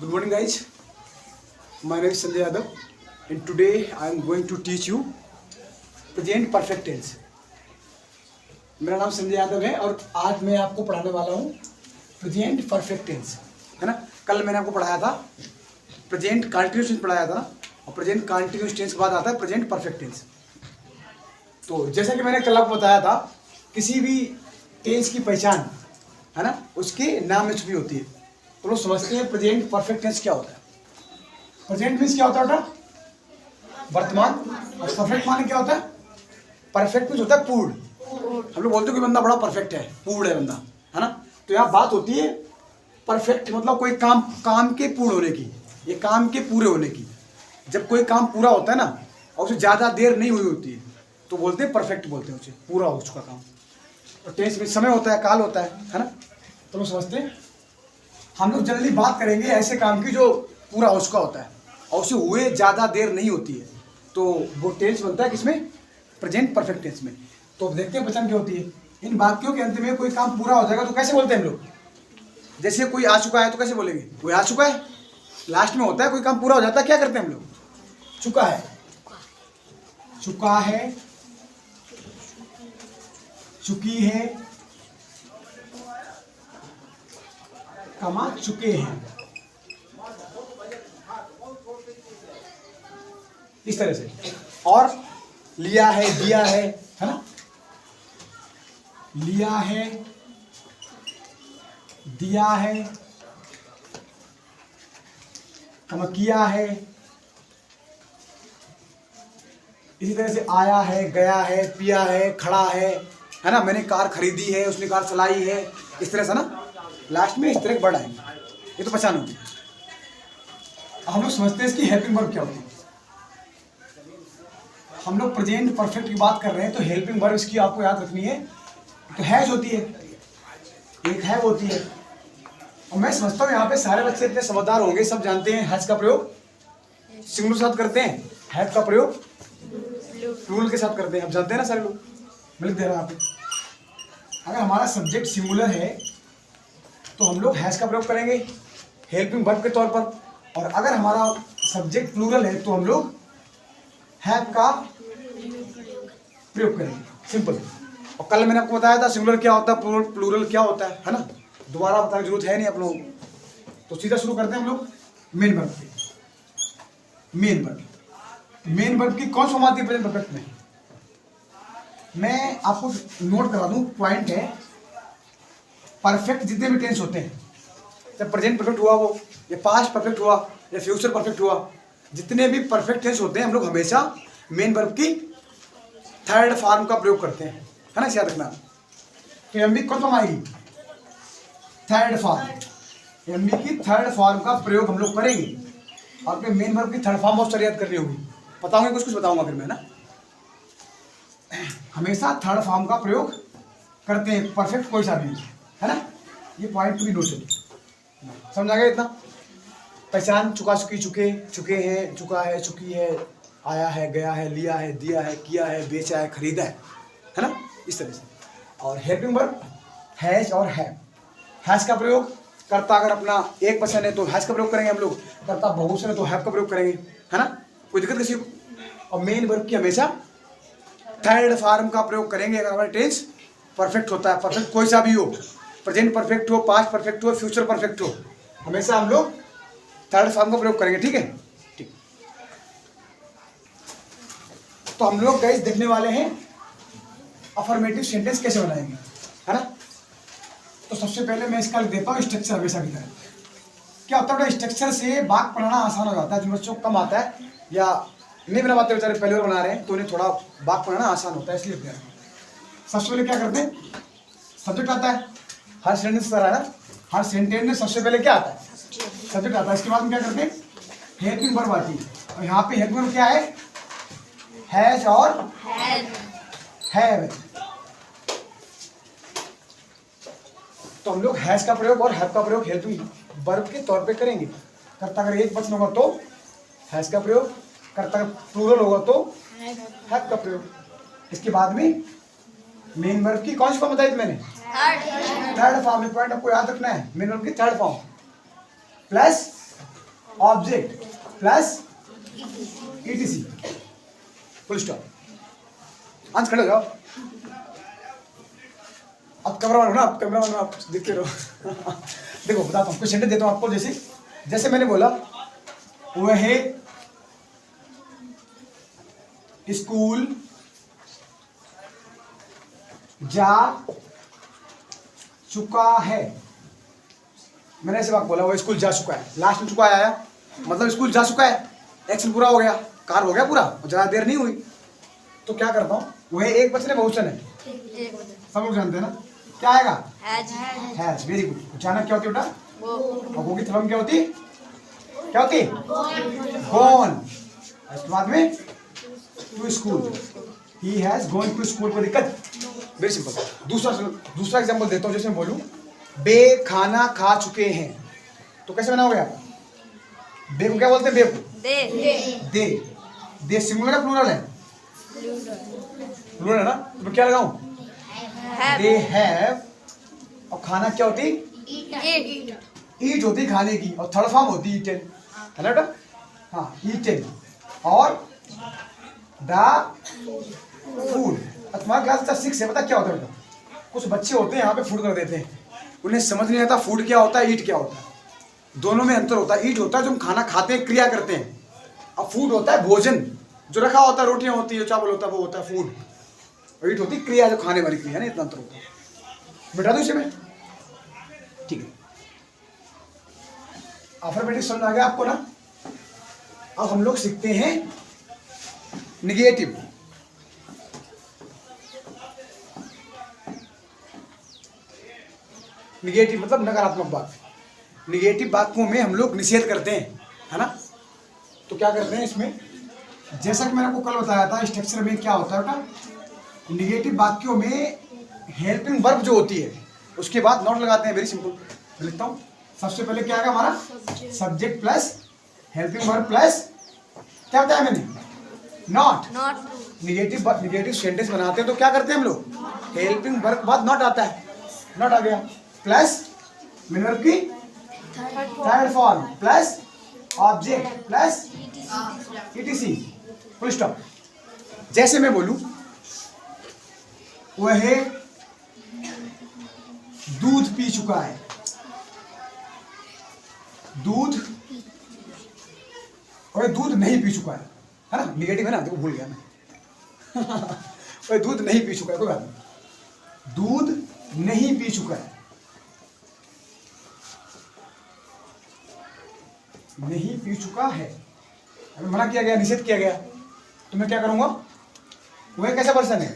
Good morning guys, my name is Sanjay Yadav and today I am going to teach you present perfect tense। मेरा नाम संजय यादव है और आज मैं आपको पढ़ाने वाला हूँ प्रेजेंट परफेक्ट टेंस, है ना। कल मैंने आपको पढ़ाया था प्रेजेंट कंटिन्यूस टेंस पढ़ाया था ना, और प्रेजेंट कंटिन्यूस टेंस के बाद आता है प्रेजेंट परफेक्ट टेंस। तो जैसा कि मैंने कल आपको बताया था, किसी भी टेंस की पहचान, है ना, उसके नाम में छुपी होती है। तो लोग समझते हैं प्रेजेंट परफेक्ट टेंस क्या होता है। प्रेजेंट मीन्स क्या होता है बेटा? वर्तमान। और परफेक्ट माने क्या होता है? परफेक्ट मीन्स होता है पूर्ण। हम लोग बोलते हैं कि बंदा बड़ा परफेक्ट है, पूर्ण है बंदा, है ना। तो यहाँ बात होती है परफेक्ट मतलब कोई काम के पूर्ण होने की, ये काम के पूरे होने की। जब कोई काम पूरा होता है ना और उसे ज़्यादा देर नहीं हुई होती है तो बोलते हैं परफेक्ट, बोलते हैं उसे, पूरा हो चुका काम। और टेंस में समय होता है, काल होता है ना। तो लोग समझते हैं। हम लोग जनरली बात करेंगे ऐसे काम की जो पूरा हो चुका होता है और उसे हुए ज़्यादा देर नहीं होती है, तो वो टेंस बनता है किसमें? प्रेजेंट परफेक्ट टेंस में। तो देखते हैं पहचान क्या होती है। इन वाक्यों के अंत में कोई काम पूरा हो जाएगा तो कैसे बोलते हैं हम लोग? जैसे कोई आ चुका है तो कैसे बोलेंगे? वो आ चुका है। लास्ट में होता है कोई काम पूरा हो जाता है, क्या करते हैं हम लोग? चुका है, चुका है, चुकी है, कमा चुके हैं, इस तरह से। और लिया है, दिया है ना, लिया है, दिया है, कमा किया है, इसी तरह से आया है, गया है, पिया है, खड़ा है ना। मैंने कार खरीदी है, उसने कार चलाई है, इस तरह से ना। लास्ट में इस तरह के वर्ड आएंगे, ये तो पहचान होगी। हम लोग समझते हैं इसकी हेल्पिंग वर्ब क्या होती है। हम लोग प्रेजेंट परफेक्ट की बात कर रहे हैं तो हेल्पिंग वर्ब इसकी आपको याद रखनी है। तो हैज होती है, एक हैव होती है। और मैं समझता हूँ यहाँ पे सारे बच्चे इतने समझदार होंगे, सब जानते हैं हैज का प्रयोग सिंगुलर के साथ करते हैं, हैव का प्रयोग प्लूरल के साथ करते हैं। अब जानते हैं ना सारे लोग। मैं लिख दे रहा हूँ यहाँ पे। अगर हमारा सब्जेक्ट सिंगुलर है तो हम लोग हैज का प्रयोग करेंगे हेल्पिंग वर्ब के तौर पर, और अगर हमारा सब्जेक्ट प्लूरल है तो हम लोग हैव का प्रयोग करेंगे, सिंपल। और कल मैंने आपको बताया था सिंगुलर क्या होता है, प्लूरल क्या होता है ना। दोबारा बताने की जरूरत है नहीं आप लोगों को। तो सीधा शुरू करते हैं हम लोग मेन वर्ब से। मेन वर्ब, मेन वर्ब की कौन सी फॉर्म आती है प्रेजेंट परफेक्ट में? मैं आपको नोट करा दूं, पॉइंट है। परफेक्ट जितने भी टेंस होते हैं, जब प्रेजेंट परफेक्ट हुआ वो, या पास्ट परफेक्ट हुआ, या फ्यूचर परफेक्ट हुआ, जितने भी परफेक्ट टेंस होते हैं हम लोग हमेशा मेन वर्ब की थर्ड फॉर्म का प्रयोग करते हैं, है ना। याद रखना। तो एमबी कौन फॉर्म आएगी? Third form. एमबी की थर्ड फॉर्म का प्रयोग हम लोग करेंगे। और फिर मेन वर्ब की थर्ड फॉर्म बहुत सारी याद करनी होगी, बताऊंगा कुछ बताऊंगा फिर मैं ना। हमेशा थर्ड फॉर्म का प्रयोग करते हैं, परफेक्ट कोई सा भी, है ना। ये पॉइंट टू बी नोटेड। समझ आ गया इतना? पहचान चुका, चुकी, चुके, चुके हैं, चुका है, चुकी है, आया है, गया है, लिया है, दिया है, किया है, बेचा है, खरीदा है ना, इस तरह से। और हेल्पिंग वर्ब हैज और हैव। हैज का प्रयोग कर्ता अगर अपना एक पर्सन है तो हैज का प्रयोग करेंगे हम लोग, कर्ता बहुवचन है तो हैव का प्रयोग करेंगे, है ना। कोई दिक्कत किसी को? और मेन वर्ब की हमेशा थर्ड फॉर्म का प्रयोग करेंगे अगर हमारा टेंस परफेक्ट होता है। परफेक्ट कोई सा भी हो, प्रेजेंट परफेक्ट हो, पास्ट परफेक्ट हो, फ्यूचर परफेक्ट हो, हमेशा हम लोग थर्ड फॉर्म का प्रयोग करेंगे, ठीक है। ठीक, तो हम लोग गाइस देखने वाले हैं अफर्मेटिव सेंटेंस कैसे बनाएंगे, है ना। तो सबसे पहले मैं इसका लिख देता हूँ स्ट्रक्चर हमेशा की तरह। क्या होता है, स्ट्रक्चर से वाक्य पढ़ना आसान हो जाता है। जो बच्चों को कम आता है या नहीं बना पाते, बेचारे पहले बार बना रहे हैं, तो उन्हें थोड़ा वाक्य पढ़ना आसान होता है, इसलिए लिख दे रहे हैं। सबसे पहले क्या करते हैं, सब्जेक्ट आता है। हर सेंटेंस पर आया, हर सेंटेंस में सबसे पहले क्या आता है? सब्जेक्ट आता है। इसके बाद में क्या करते हैं, हेल्पिंग वर्ब आती है। और यहाँ पे हेल्पिंग वर्ब क्या है? हैज और हैव। तो हम लोग हैज का प्रयोग और हैव का प्रयोग हेल्पिंग वर्ब के तौर पे करेंगे। कर्ता अगर एक वचन होगा तो हैज का प्रयोग, कर्ता प्लूरल होगा तो हैव का प्रयोग। इसके बाद में मेन वर्ब की कौन सी फॉर्म बताई थी मैंने? Third form. में पॉइंट आपको याद रखना है, मेन वर्ब की third form plus object plus etc, full stop. अंश खड़े हो जाओ, अब कैमरामैन हो ना, अब कैमरामैन आप देखते रहो। देखो बताता हूँ, कुछ सेंटेंस देता हूँ आपको। जैसे मैंने बोला वह स्कूल जा चुका है। मैंने ऐसे बात बोला, वो स्कूल जा चुका है, लास्ट में चुका आया, मतलब स्कूल जा चुका है, एक्शन पूरा हो गया, कार हो गया पूरा, ज्यादा देर नहीं हुई। तो क्या करता हूँ, वह एक वचन है बहुवचन है, सब लोग जानते हैं ना, क्या आएगा? हैज। Very good. अचानक क्या होती है बेटा? और वो की थर्ड क्या होती? क्या होती? गॉन। इसके बाद में to school, he has gone to school. कोई दिक्कत? Very simple. दूसरा एग्जांपल देता हूँ। जैसे मैं बोलूं बे खाना खा चुके हैं, तो कैसे बना हो गया? बे को क्या बोलते हैं? बे को दे सिंगुलर है प्लूरल है? प्लूरल है ना, तो मैं क्या लगाऊं? They have. और खाना क्या होती? ईट होती खाने की, और थर्ड फॉर्म होती ईटन, है ना बेटा? हाँ, ईटन। और द फूड। तुम्हारा क्लास 6 है, पता क्या होता है बेटा? कुछ बच्चे होते हैं यहाँ पे फूड कर देते हैं, उन्हें समझ नहीं आता फूड क्या होता है, ईट क्या होता है। दोनों में अंतर होता है। ईट होता है जो हम खाना खाते हैं, क्रिया करते हैं, और फूड होता है भोजन जो रखा होता है, रोटियां होती है, चावल होता है, वो होता है फूड। और ईट होती है क्रिया, जो खाने वाली क्रिया, ना, इतना अंतर होता है। बैठा दो इसे में, ठीक है। अफर्मेटिव समझ आ गया आपको ना? अब हम लोग सीखते हैं निगेटिव। निगेटिव मतलब नकारात्मक बात। निगेटिव वाक्यों में हम लोग निषेध करते हैं, है ना? तो क्या करते हैं इसमें, जैसा कि मैंने आपको कल बताया था स्ट्रक्चर में क्या होता है बेटा, निगेटिव वाक्यों में हेल्पिंग वर्ब जो होती है उसके बाद नॉट लगाते हैं। वेरी सिंपल लिखता हूँ। सबसे पहले क्या आएगा हमारा? Subject plus helping verb plus क्या बताया मैंने? नॉट। निगेटिव सेंटेंस बनाते हैं तो क्या करते हैं हम लोग? हेल्पिंग वर्ब के बाद नॉट आता है, नॉट आ गया, प्लस मेन वर्ब की third form plus object plus etc, full stop. जैसे मैं बोलूं वह दूध पी चुका है, वह दूध नहीं पी चुका है ना? निगेटिव है ना, देखो भूल गया मैं। वह दूध नहीं पी चुका है, कोई बात नहीं, दूध नहीं पी चुका है, नहीं पी चुका है। अगर मना किया गया, निषेध किया गया, तो मैं क्या करूंगा? वह कैसा पर्सन है?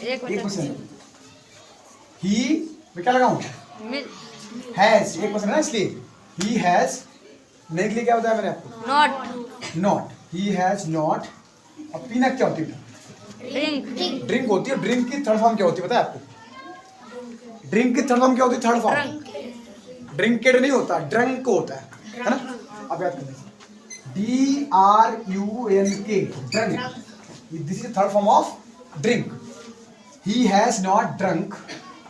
एक पर्सन है। ही मैं क्या लगाऊं? हैज। एक पर्सन है ना, इसलिए ही हैज। नहीं के लिए क्या बताया मैंने आपको? नॉट। He has not. और पीना क्या होती है? ड्रिंक होती है। ड्रिंक की थर्ड फॉर्म क्या होती है पता है आपको? ड्रिंक की थर्ड फॉर्म क्या होती है? थर्ड फॉर्म ड्रिंकेड नहीं होता, ड्रंक होता है ना? अब याद करना, DRUNK, drunk. This is third form of drink. He has not drunk.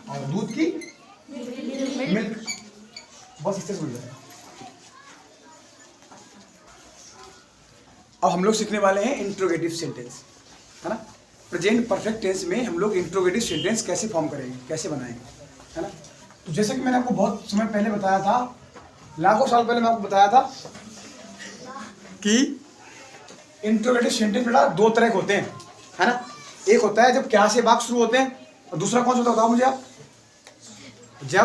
और दूध की मिल्क। बस इससे सुन जाए। अब हम लोग सीखने वाले हैं इंट्रोगेटिव सेंटेंस, है ना? प्रेजेंट परफेक्ट टेंस में हम लोग इंट्रोगेटिव सेंटेंस कैसे फॉर्म करेंगे, कैसे बनाएंगे, है ना? तो जैसे कि मैंने आपको बहुत समय पहले बताया था, लाखों साल पहले मैं आपको बताया था कि इंट्रोगेटिव सेंटेंस बेटा दो तरह के होते हैं, है ना? एक होता है जब क्या से वाक्य शुरू होते हैं, और दूसरा कौन सा होता है बताओ मुझे आप? जब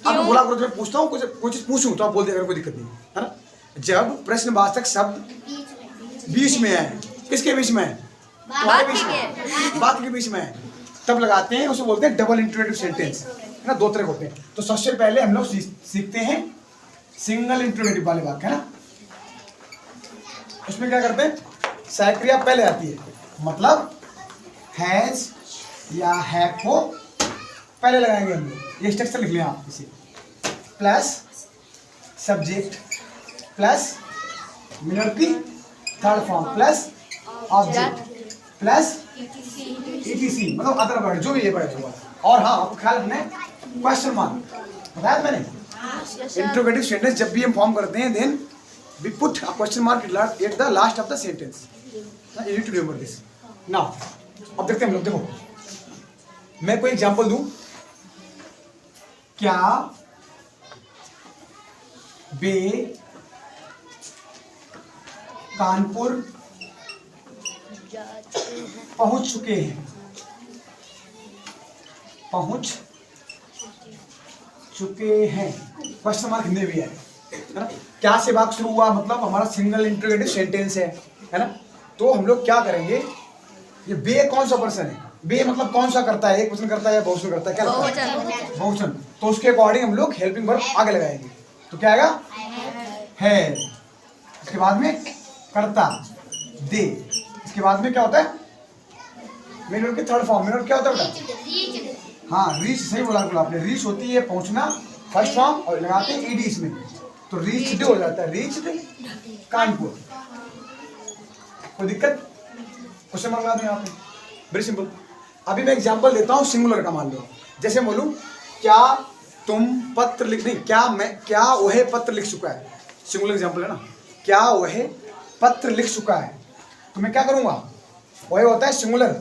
आप बोला करो, जब पूछता हूँ कोई चीज पूछूं तो आप बोल देगा, कोई दिक्कत नहीं, है ना? जब प्रश्नवाचक शब्द बीच में है, किसके बीच में है? तुम्हारे बीच में, बात के बीच में है, तब लगाते हैं, उसे बोलते हैं डबल इंट्रोगेटिव सेंटेंस, है ना? दो तरह होते हैं। तो सबसे पहले हम लोग सीखते हैं सिंगल इंट्रोगेटिव वाले वाक्य, है ना? उसमें क्या करते हैं? सहायक्रिया पहले आती है, मतलब हैज या हैव को पहले लगाएंगे हम लोग। ये स्ट्रक्चर लिख लें आप इसे, प्लस सब्जेक्ट प्लस मिनर की third form plus object plus etc, मतलब अदर वर्ड जो भी ये वर्ड होगा। और हाँ, आपको ख्याल रखना है क्वेश्चन मार्क, बताया मैंने, इंट्रोगेटिव सेंटेंस जब भी हम फॉर्म करते हैं then we put a question mark at the last of the sentence. You need to remember this. Now अब देखते हैं हम लोग, देखो मैं कोई एग्जांपल दूं, क्या वे कानपुर पहुंच चुके हैं, पहुंच चुके हैं, क्वेश्चन मार्क हिंदी भी है ना। क्या से वाक्य शुरू हुआ, मतलब हमारा सिंगल इंट्रोगेटिव सेंटेंस है ना। तो हम लोग क्या करेंगे, ये बे कौन सा पर्सन है, बे मतलब कौन सा करता है, एक पर्सन करता है या बहुवचन करता है, क्या लगता है बहुवचन। तो उसके अकॉर्डिंग हम लोग हेल्पिंग वर्ब आगे लगाएंगे। तो क्या आएगा, है। इसके बाद में करता, दे। इसके बाद में क्या होता है, मेन वर्ब की थर्ड फॉर्म। मेन वर्ब क्या होता है, हाँ रीच, सही बोला आपने, रीच होती है पहुंचना फर्स्ट फॉर्म, और लगाते हैं ईडी इसमें, तो रीच्ड हो जाता है, रीच्ड कानपुर। कोई दिक्कत, क्वेश्चन मार्क लगा दें यहाँ पे, वेरी सिंपल। अभी मैं एग्जांपल देता हूँ सिंगुलर का, मान लो जैसे बोलूँ क्या तुम पत्र लिख, नहीं क्या वह पत्र लिख चुका है, सिंगुलर एग्जांपल है ना, क्या वह पत्र लिख चुका है। तो मैं क्या करूँगा, वह होता है सिंगुलर,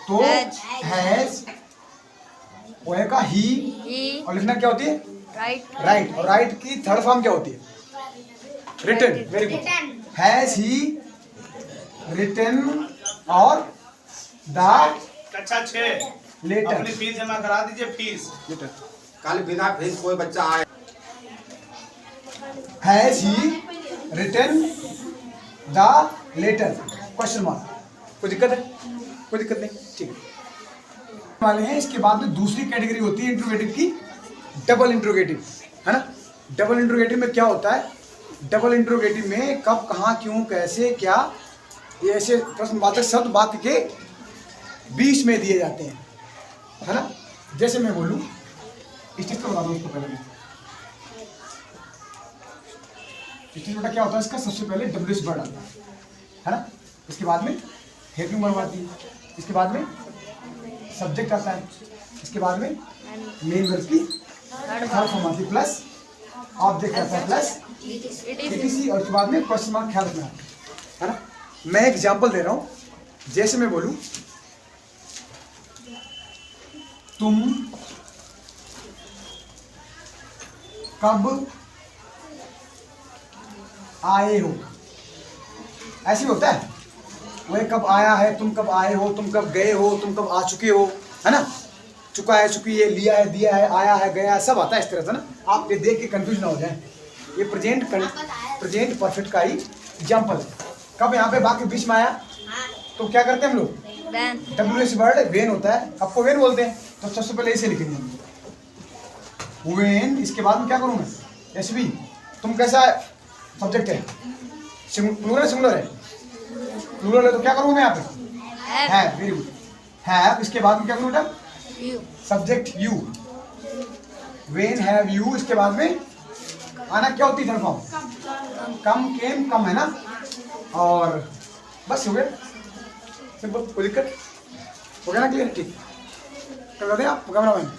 तो हैज, वह का ही, और लिखना क्या होती है, राइट। और राइट की थर्ड फॉर्म क्या होती है, written. Very good, has he written और द कक्षा 6 लेटर। अपनी फीस जमा करा दीजिए, फीस लेटर, कल बिना फीस कोई बच्चा आए। Has he written the letter, question mark. कोई दिक्कत है, कोई दिक्कत नहीं, ठीक है वाले हैं। इसके बाद में दूसरी कैटेगरी होती है इंट्रोगेटिव की, डबल इंट्रोगेटिव, है ना। डबल इंट्रोगेटिव में क्या होता है, डबल इंट्रोगेटिव में कब, कहाँ, क्यों, कैसे, क्या, ये ऐसे प्रश्नवाचक शब्द वाक्य के बीच में दिए जाते हैं, है ना। जैसे मैं बोलूँ, इस चीज को बता दूँ उसको पहले मैं, इस चीज क्या होता है, इसका सबसे पहले डब्ल्यूएच वर्ड आता है ना। इसके बाद में हेल्पिंग वर्ब आती है, इसके बाद में सब्जेक्ट आता है, इसके बाद में मेन वर्ब की थर्ड फॉर्म आती है, प्लस ऑब्जेक्ट आता है, प्लस ईटीसी, और उसके बाद में क्वेश्चन मार्क ख्याल रखना है ना। मैं एग्जांपल दे रहा हूं, जैसे मैं बोलूं तुम कब आए हो, ऐसे होता है, वह कब आया है, तुम कब आए हो, तुम कब गए हो, तुम कब आ चुके हो, है ना। चुका है, चुकी है, लिया है, दिया है, आया है, गया है, सब आता है इस तरह से ना। आप ये देख के कंफ्यूज ना हो जाए, ये प्रेजेंट परफेक्ट का ही एग्जांपल है। कब यहाँ पे बाकी बीच में आया, तो क्या करते हैं हम लोग, डब्ल्यूएच वर्ड वेन होता है, आपको वेन बोलते हैं, तो सबसे पहले इसे लिखेंगे हम लोग, वेन। इसके बाद में क्या करूँ मैं, एसवी। तुम कैसा सब्जेक्ट है, प्लूरल सिंगुलर है, प्लूरल है, तो क्या करूँ मैं यहाँ पे, है। वेरी गुड, है। इसके बाद में क्या करूँ बेटा, subject you, when have you. इसके बाद में आना क्या होती है थर्ड फॉर्म, कम, केम, कम, है ना। और बस हो गया, सिंपल, कोई दिक्कत हो गया ना, क्लियर, ठीक कर दें आप कैमरामैन।